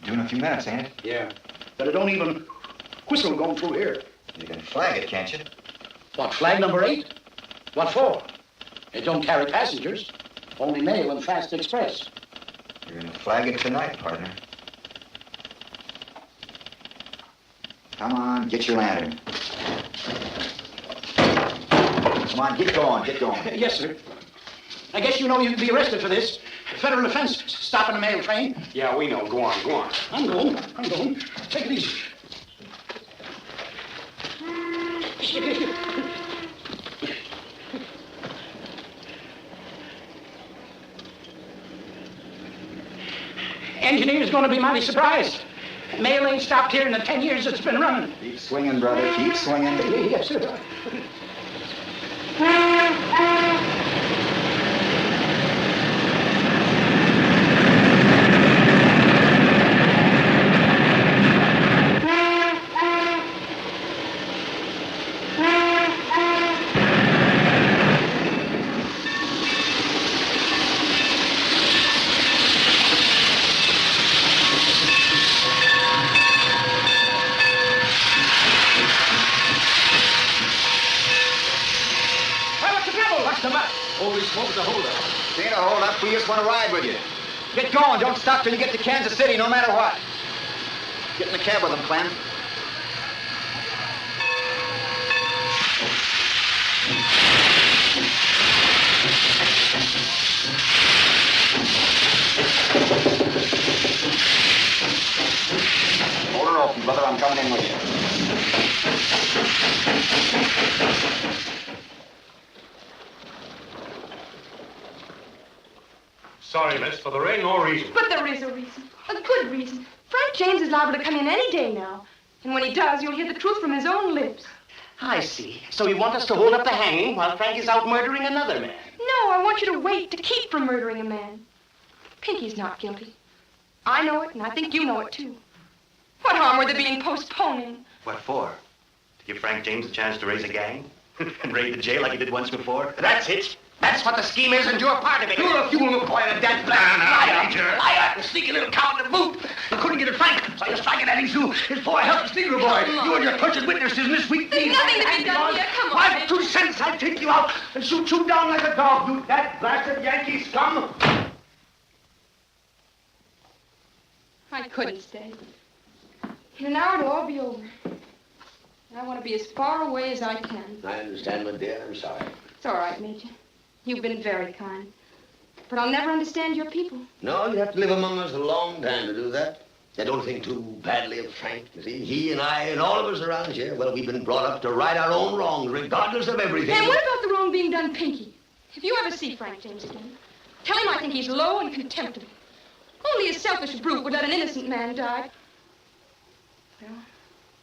Due in a few minutes, ain't it? Yeah. But it don't even whistle going through here. You can flag it, can't you? What, flag number 8? What for? It don't carry passengers. Only mail and fast express. You're gonna flag it tonight, partner. Come on, get your lantern. Come on, get going, get going. Yes, sir. I guess you know you'd be arrested for this. Federal offense, stopping a mail train. Yeah, we know. Go on, go on. I'm going. Take it easy. Engineer's gonna be mighty surprised. Mail ain't stopped here in the 10 years it's been running. Keep swinging, brother, keep swinging. Yes, sir. Ain't a hold up. We just want to ride with you. Get going. Don't stop till you get to Kansas City, no matter what. Get in the cab with them, Clem. Hold her open, brother. I'm coming in with you. Sorry, miss, but there ain't no reason. But there is a reason. A good reason. Frank James is liable to come in any day now. And when he does, you'll hear the truth from his own lips. I see. So you want us to hold up the hanging while Frank is out murdering another man? No, I want you to wait to keep from murdering a man. Pinky's not guilty. I know it, and I think you know it, too. What harm would there be in postponing? What for? To give Frank James a chance to raise a gang? And raid the jail like he did once before? That's it. That's what the scheme is, and you're part of it. You're a fuel boy and a dead liar. Liar. The sneaky little coward in the boot. You couldn't get it, Frank, so you're striking at him, too. His poor helpless Negro boy. You and your perjured witnesses in this week. There's nothing to be done here. Come on. Why, for 2 cents, I'd take you out and shoot you down like a dog, you that blasted Yankee scum. I couldn't stay. In an hour, it'll all be over. I want to be as far away as I can. I understand, my dear. I'm sorry. It's all right, Major. You've been very kind. But I'll never understand your people. No, you have to live among us a long time to do that. They don't think too badly of Frank. You see, he and I and all of us around here, well, we've been brought up to right our own wrongs, regardless of everything. And what about the wrong being done, Pinky? If you ever see Frank James again, tell him I think he's low and contemptible. Only a selfish brute would let an innocent man die. Well,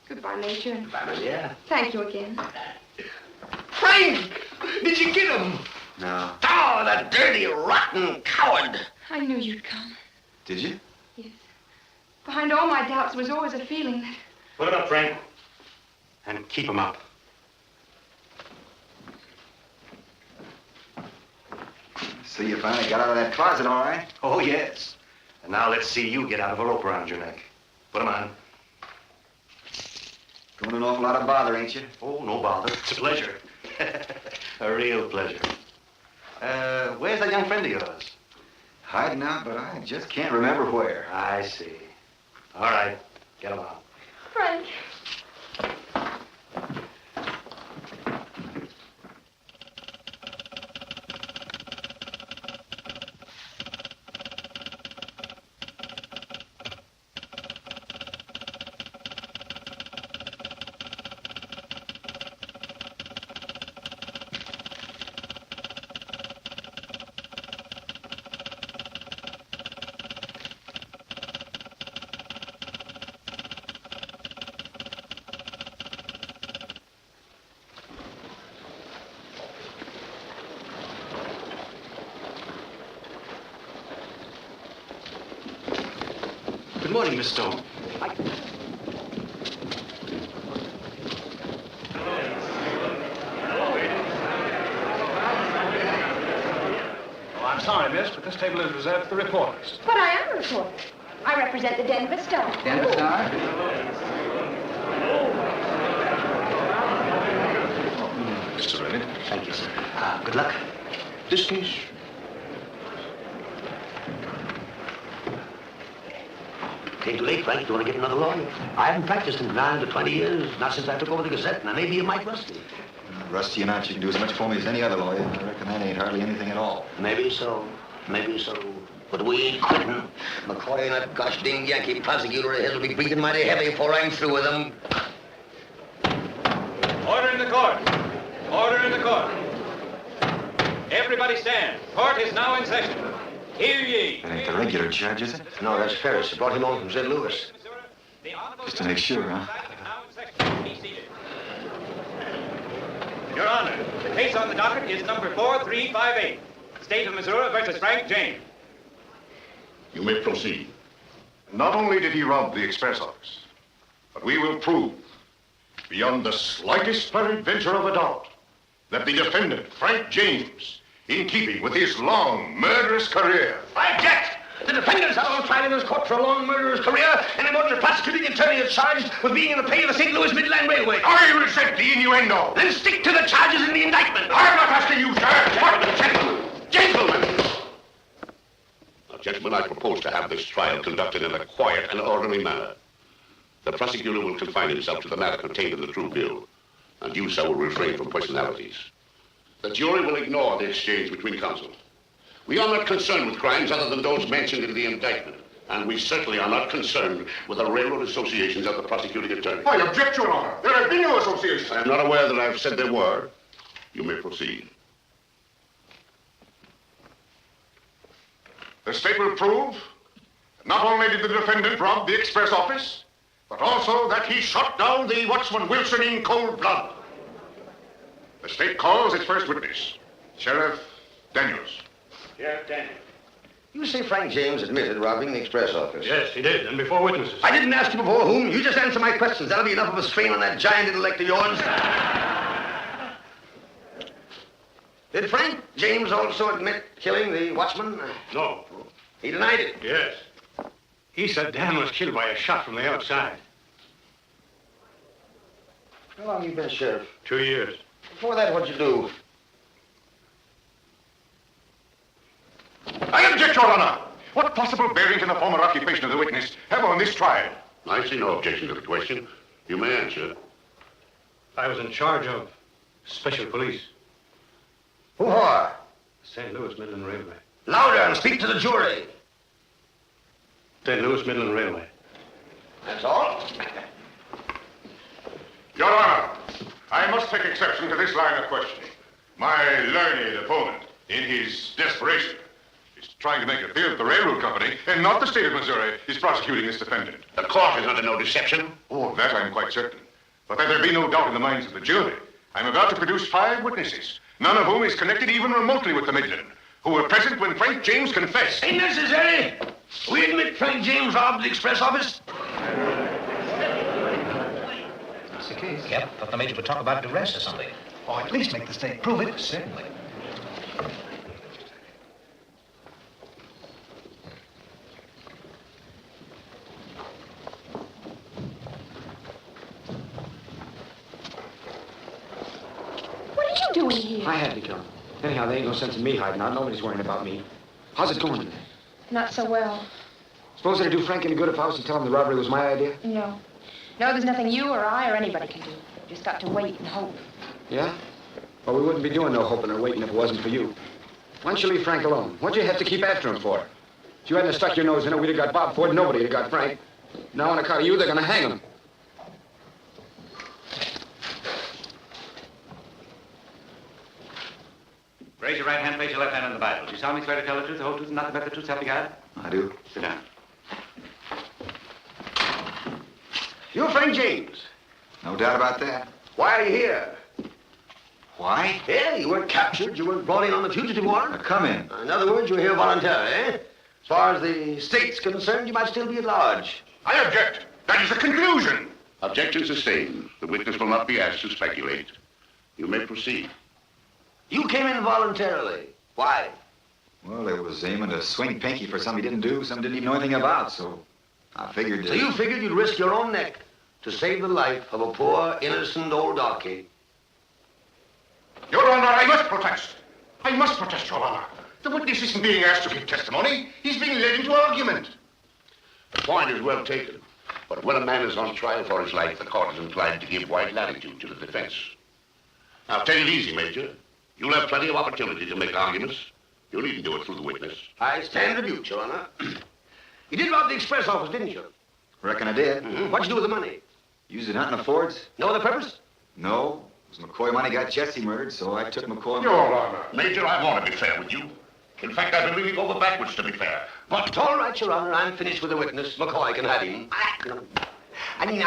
goodbye, Major. Goodbye, my dear. Thank you again. Frank! Did you get him? No. Oh, the dirty, rotten coward! I knew you'd come. Did you? Yes. Behind all my doubts was always a feeling that... Put it up, Frank. And keep him up. So you finally got out of that closet, all right? Oh, yes. And now let's see you get out of a rope around your neck. Put him on. Doing an awful lot of bother, ain't you? Oh, no bother. It's a pleasure. A real pleasure. Where's that young friend of yours? Hiding out, but I just can't remember where. I see. All right. Get him out. Frank. morning, Miss Stone. I'm sorry, miss, but this table is reserved for the reporters. But I am a reporter. I represent the Denver Star. Denver Star? Mr. Reddit. Thank you, sir. Good luck. This case? Came too late, Frank. You want to get another lawyer? I haven't practiced in 9 to 20 years, not since I took over the Gazette, and I may be a mite rusty. Rusty or not, you can do as much for me as any other lawyer. I reckon that ain't hardly anything at all. Maybe so. Maybe so. But we ain't quitting. McCoy and that gosh dang Yankee prosecutor of his will be breathing mighty heavy before I'm through with him. Order in the court. Order in the court. Everybody stand. Court is now in session. Hear ye. That ain't the regular judge, is it? No, that's Ferris. Brought him on from St. Louis. Just to make sure, huh? Be seated. Your Honor, the case on the docket is number 4358. State of Missouri versus Frank James. You may proceed. Not only did he rob the express office, but we will prove, beyond the slightest peradventure of a doubt, that the defendant, Frank James, in keeping with his long, murderous career... I object! The defendant's out on trial in this court for a long murderous career, and I'm going to prosecuting attorney is charged with being in the pay of the St. Louis Midland Railway. I resent the innuendo! Then stick to the charges in the indictment. I'm not asking you, sir! Gentlemen! Now, gentlemen, I propose to have this trial conducted in a quiet and orderly manner. The prosecutor will confine himself to the matter contained in the true bill, and you, sir, will refrain from personalities. The jury will ignore the exchange between counsel. We are not concerned with crimes other than those mentioned in the indictment, and we certainly are not concerned with the railroad associations of the prosecuting attorney. I object, Your Honor. There have been no associations. I am not aware that I've said there were. You may proceed. The state will prove that not only did the defendant rob the express office, but also that he shot down the watchman Wilson in cold blood. The state calls its first witness, Sheriff Daniels. Sheriff Daniels. You say Frank James admitted robbing the express office? Yes, he did, and before witnesses. I didn't ask you before whom. You just answer my questions. That'll be enough of a strain on that giant intellect of yours. Did Frank James also admit killing the watchman? No. He denied it. Yes. He said Dan was killed by a shot from the outside. How long you been sheriff? 2 years. Before that, what'd you do? I object, Your Honor. What possible bearing can the former occupation of the witness have on this trial? I see no objection to the question. You may answer. I was in charge of special police. Who for? St. Louis Midland Railway. Louder and speak to the jury. St. Louis Midland Railway. That's all? Your Honor, I must take exception to this line of questioning. My learned opponent, in his desperation, is trying to make it clear that the railroad company, and not the state of Missouri, is prosecuting this defendant. The court is under no deception. Oh, that I'm quite certain. But that there be no doubt in the minds of the jury, I'm about to produce 5 witnesses, none of whom is connected even remotely with the Midland, who were present when Frank James confessed. Ain't necessary. We admit Frank James robbed the express office. That's the case. Yep, thought the major would talk about duress or something. Or at least make the state prove it. Certainly. What are you doing here? I had to come. Anyhow, there ain't no sense in me hiding out. Nobody's worrying about me. How's it going today? Not so well. Suppose it'd do Frank any good if I was to tell him the robbery was my idea? No. No, there's nothing you or I or anybody can do. Just got to wait and hope. Yeah? Well, we wouldn't be doing no hoping or waiting if it wasn't for you. Why don't you leave Frank alone? What'd you have to keep after him for? If you hadn't stuck your nose in it, we'd have got Bob Ford. Nobody'd have got Frank. Now, on account of you, they're going to hang him. Raise your right hand, place your left hand on the Bible. Do you solemnly swear to tell the truth, the whole truth, and nothing but the truth, so help you God? I do. Sit down. You're Frank James. No doubt about that. Why are you here? Why? Yeah, you weren't captured. You weren't brought in on the fugitive warrant. Come in. In other words, you're here voluntarily, eh? As far as the state's concerned, you might still be at large. I object. That is a conclusion. Objection sustained. The witness will not be asked to speculate. You may proceed. You came in voluntarily. Why? Well, it was aiming to swing Pinky for something he didn't do, something he didn't even know anything about, so I figured... So you figured you'd risk your own neck to save the life of a poor, innocent old darky. Your Honor, I must protest. I must protest, Your Honor. The witness isn't being asked to give testimony. He's being led into argument. The point is well taken. But when a man is on trial for his life, the court is inclined to give wide latitude to the defense. Now, take it easy, Major. You'll have plenty of opportunity to make arguments. You needn't do it through the witness. I stand rebuked, Your Honor. You did rob the express office, didn't you? Reckon I did. Mm-hmm. What'd you do with the money? Used it hunting the Fords. No other purpose? No. It was McCoy money got Jesse murdered, so I took McCoy... Your Honor. Major, I want to be fair with you. In fact, I've been leaning over backwards to be fair. But all right, Your Honor, I'm finished with the witness. McCoy can have him. I mean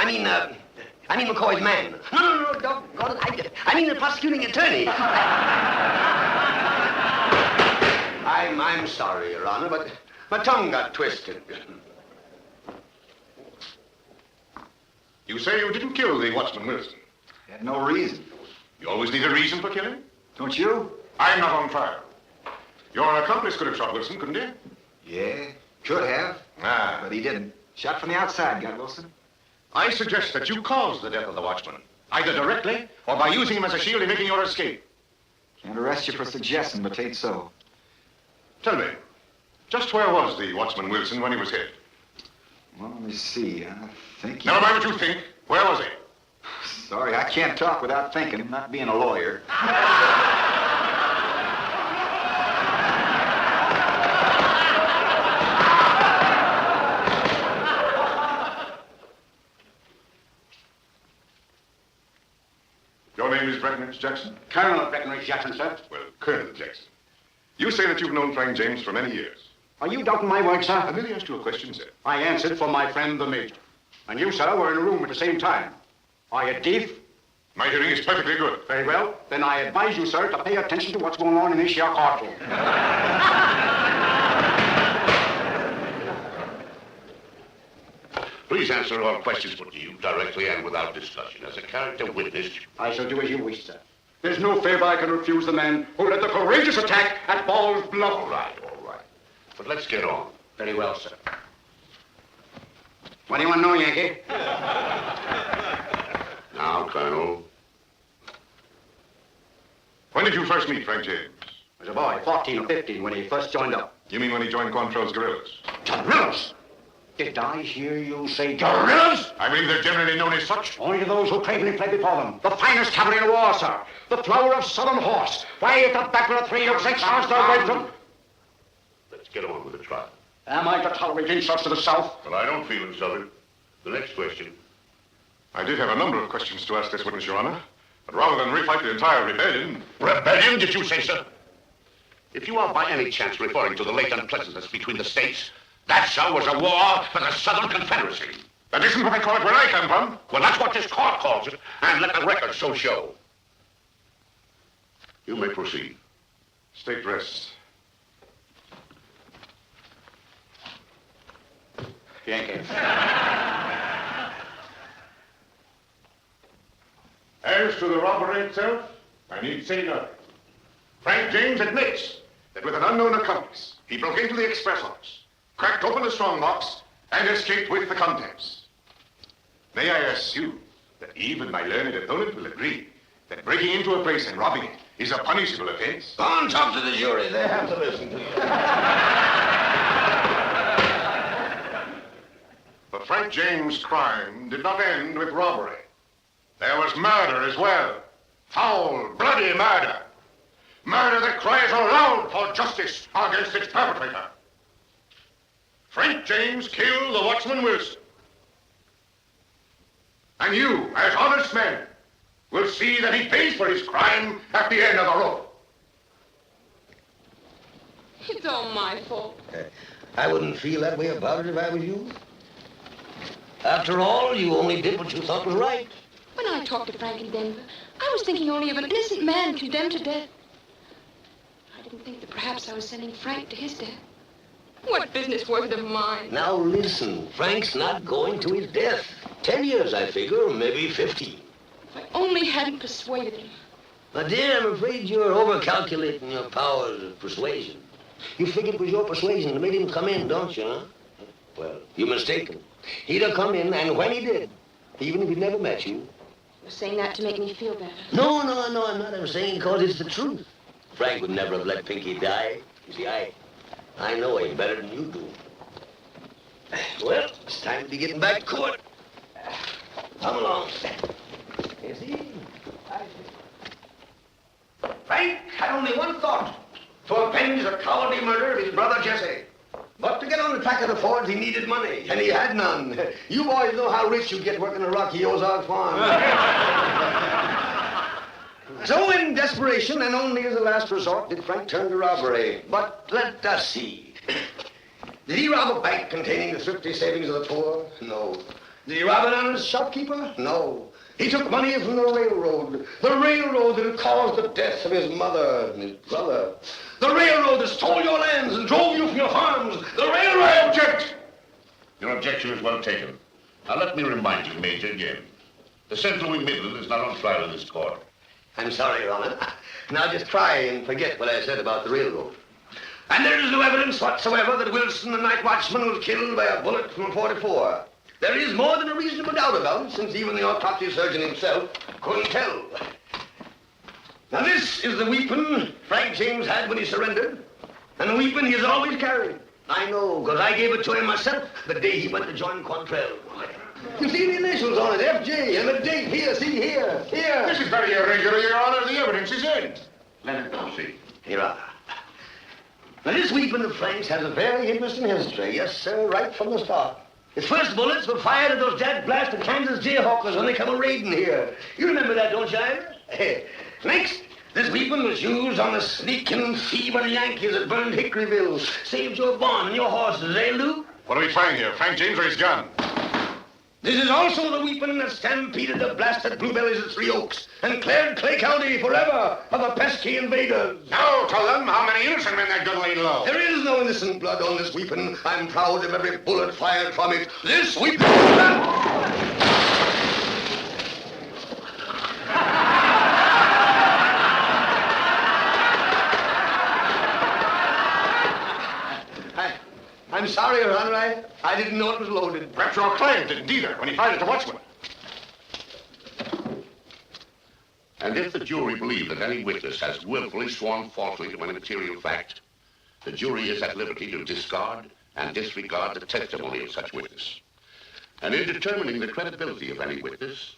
McCoy's man. No, doggone it. I mean the prosecuting attorney. I'm sorry, Your Honor, but my tongue got twisted. You say you didn't kill the Watchman Wilson? Had no reason. You always need a reason for killing? Don't you? I'm not on trial. Your accomplice could have shot Wilson, couldn't he? Yeah, could have. But he didn't. Shot from the outside, got Wilson. I suggest that you caused the death of the Watchman, either directly or by using him as a shield in making your escape. Can't arrest you for suggesting, but 'tain't so. Tell me, just where was the Watchman Wilson when he was hit? Well, let me see. I think... Never mind what you think. Where was he? Sorry, I can't talk without thinking, not being a lawyer. Your name is Breckinridge Jackson? Colonel Breckinridge Jackson, sir. Well, Colonel Jackson. You say that you've known Frank James for many years. Are you doubting my word, sir? I merely asked you a question, sir. I answered for my friend, the Major. And you, sir, were in a room at the same time. Are you deaf? My hearing is perfectly good. Very well. Then I advise you, sir, to pay attention to what's going on in this here courtroom. Please answer all questions put to you directly and without discussion. As a character witness... I shall do as you wish, sir. There's no favor I can refuse the man who led the courageous attack at Ball's Bluff. All right. But let's get on. Very well, sir. What do you want to know, Yankee? Now, Colonel. When did you first meet Frank James? As a boy, 14 or 15, when he first joined up. You mean when he joined Quantrell's guerrillas? Guerrillas? Did I hear you say guerrillas? I believe they're generally known as such. Only to those who bravely fled before them. The finest cavalry in the war, sir. The flower of Southern horse. Why, at the battle of 3 or 6 hours, they're away from... Let's get on with the trial. Am I to tolerate insults to the South? Well, I don't feel insulted. The next question. I did have a number of questions to ask this witness, Your Honor. But rather than refight the entire rebellion... Rebellion, did you say, sir? If you are by any chance referring to the late unpleasantness between the states, that, sir, was a war for the Southern Confederacy. That isn't what they call it where I come from. Well, that's what this court calls it, and let the record so show. You may proceed. State rest. Yankee. As to the robbery itself, I need say nothing. Frank James admits that with an unknown accomplice, he broke into the express office, cracked open the strongbox, and escaped with the contents. May I assume that even my learned opponent will agree that breaking into a place and robbing it is a punishable offense? Go on, talk to the jury. They have to listen to you. But Frank James' crime did not end with robbery. There was murder as well. Foul, bloody murder. Murder that cries aloud for justice against its perpetrator. Frank James killed the Watchman Wilson. And you, as honest men, will see that he pays for his crime at the end of the rope. It's all my fault. I wouldn't feel that way about it if I was you. After all, you only did what you thought was right. When I talked to Frank in Denver, I was thinking only of an innocent man condemned to death. I didn't think that perhaps I was sending Frank to his death. What business was it of mine? Now listen, Frank's not going to his death. 10 years, I figure, maybe 15. If I only hadn't persuaded him. My dear, I'm afraid you're overcalculating your powers of persuasion. You figured it was your persuasion that made him come in, don't you, huh? Well, you're mistaken. He'd have come in, and when he did, even if he'd never met you... You're saying that to make me feel better. No, I'm not. I'm saying because it's the truth. Frank would never have let Pinky die. You see, I know him better than you do. Well, it's time to be getting back to court. Come along. You see? Frank had only one thought. To avenge the cowardly murder of his brother Jesse. But to get on the track of the Fords, he needed money, and he had none. You boys know how rich you get working a Rocky Ozark farm. So in desperation, and only as a last resort, did Frank turn to robbery. But let us see. Did he rob a bank containing the thrifty savings of the poor? No. Did he rob an honest shopkeeper? No. He took money from the railroad that had caused the death of his mother and his brother. The railroad that stole your lands and drove you from your farms. The railroad! I object! Your objection is well taken. Now let me remind you, Major, again. The Central Wing Midland is not on trial in this court. I'm sorry, Your Honor. Now just try and forget what I said about the railroad. And there is no evidence whatsoever that Wilson, the night watchman, was killed by a bullet from a .44. There is more than a reasonable doubt about it, since even the autopsy surgeon himself couldn't tell. Now this is the weapon Frank James had when he surrendered, and the weapon he has always carried. I know, because I gave it to him myself the day he went to join Quantrell. You see the initials on it, FJ, and the date here, see here. This is very irregular, Your Honor. The evidence is in. Let it proceed. Here are. Now this weapon of Frank's has a very interesting history. Yes, sir, right from the start. His first bullets were fired at those dad-blasted Kansas Jayhawkers when they come a-raiding here. You remember that, don't you, Ira? Next, this weapon was used on the sneaking, thieving Yankees that burned Hickoryville. Saved your barn and your horses, eh, Lou? What are we trying here, Frank James or his gun? This is also the weapon that stampeded the blasted bluebellies at Three Oaks and cleared Clay County forever of the pesky invaders. Now tell them how many innocent men that gun laid low. There is no innocent blood on this weapon. I'm proud of every bullet fired from it. This weapon... I'm sorry, Your Honor. I didn't know it was loaded. Perhaps your client didn't either when he fired at the watchman. And if the jury believe that any witness has willfully sworn falsely to an material fact, the jury is at liberty to discard and disregard the testimony of such witness. And in determining the credibility of any witness,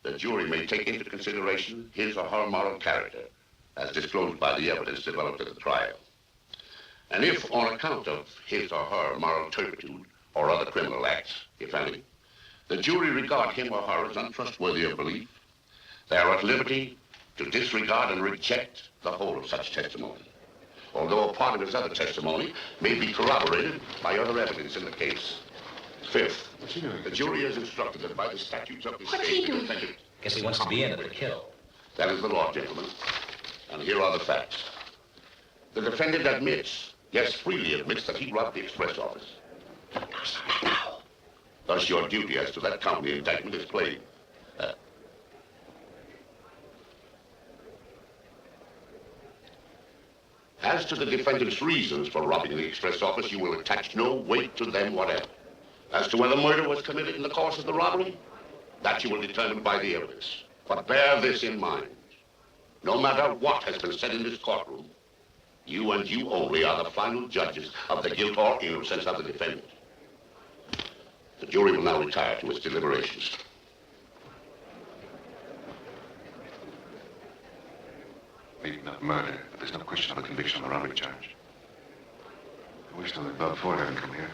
the jury may take into consideration his or her moral character, as disclosed by the evidence developed at the trial. And if, on account of his or her moral turpitude or other criminal acts, if any, the jury regard him or her as untrustworthy of belief, they are at liberty to disregard and reject the whole of such testimony, although a part of his other testimony may be corroborated by other evidence in the case. Fifth, the jury is instructed that by the statutes of the state, the defendant... Guess he wants to be in at the kill. That is the law, gentlemen. And here are the facts. The defendant admits, yes, freely admits, that he robbed the express office. Now. Thus, your duty as to that count in the indictment is plain. As to the defendant's reasons for robbing the express office, you will attach no weight to them whatever. As to whether murder was committed in the course of the robbery, that you will determine by the evidence. But bear this in mind. No matter what has been said in this courtroom, you and you only are the final judges of the guilt or innocence of the defendant. The jury will now retire to its deliberations. Maybe not murder, but there's no question of a conviction on the robbery charge. I wish that Bob Ford hadn't come here.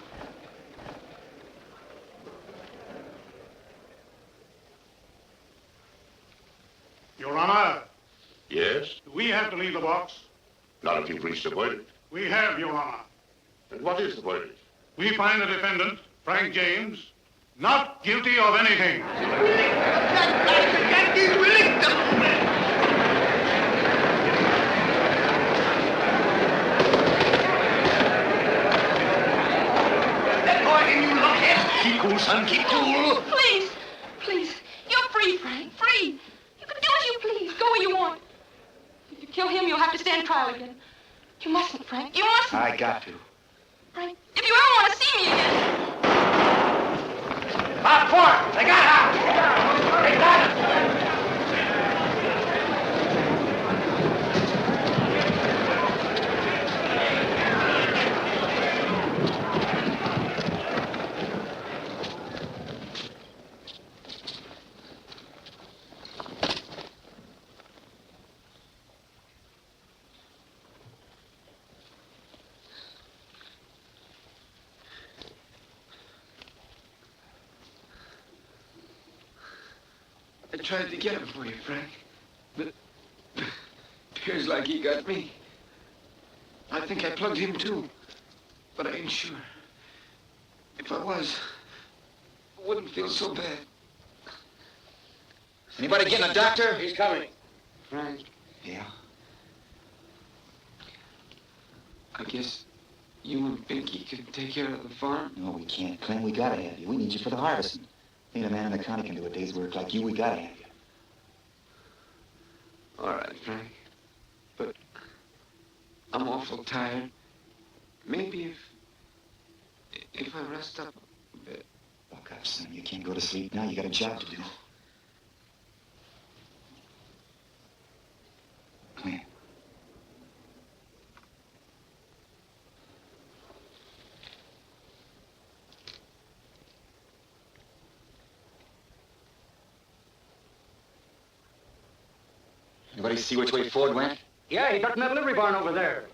Your Honor. Yes? Do we have to leave the box? Not if you've reached a verdict. We have, Your Honor. And what is the verdict? We find the defendant, Frank James, not guilty of anything. free, Frank, free. You can do as you please, go where you want. If you kill him, you'll have to stand trial again. You mustn't, Frank, you mustn't. I got to. Frank, if you ever want to see me again. Out for it! They got her! They got her! I tried to get him for you, Frank. But appears like he got me. I think I plugged him too. But I ain't sure. If I was, I wouldn't feel so bad. Anybody getting a doctor? He's coming. Frank, Yeah. I guess you and Pinky can take care of the farm. No, we can't. Clem, we gotta have you. We need you for the harvesting. Ain't a man in the county can do a day's work like you. We gotta have you. All right, Frank. But I'm awful tired. Maybe if I rest up a bit. Look up, son. You can't go to sleep now. You got a job to do. Come here. Anybody see which way Ford went? Yeah, he ducked in that livery barn over there.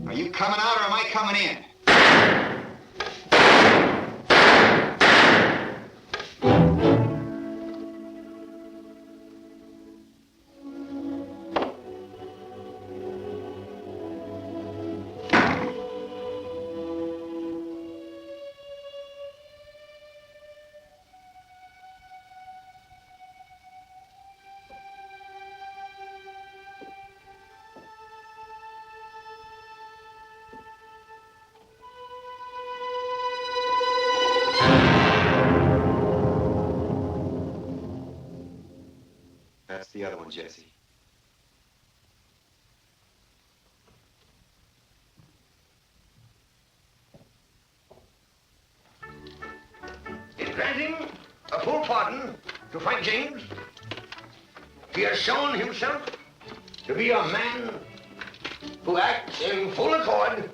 Are you coming out or am I coming in? What's the other one, Jesse? In granting a full pardon to Frank James, he has shown himself to be a man who acts in full accord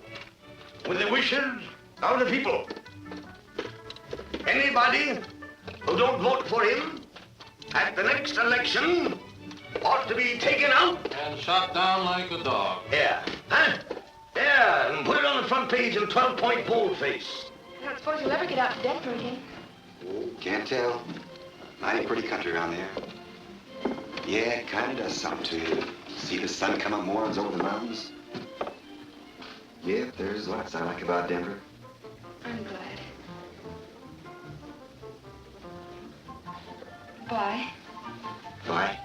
with the wishes of the people. Anybody who don't vote for him at the next election ought to be taken out and shot down like a dog. Yeah. Huh? Yeah, and put it on the front page in 12-point boldface. I don't suppose you'll ever get out to Denver again. Can't tell. Mighty pretty country around there. Yeah, it kind of does something to you. See the sun come up mornings over the mountains. Yeah, there's lots I like about Denver. I'm glad. Bye. Bye.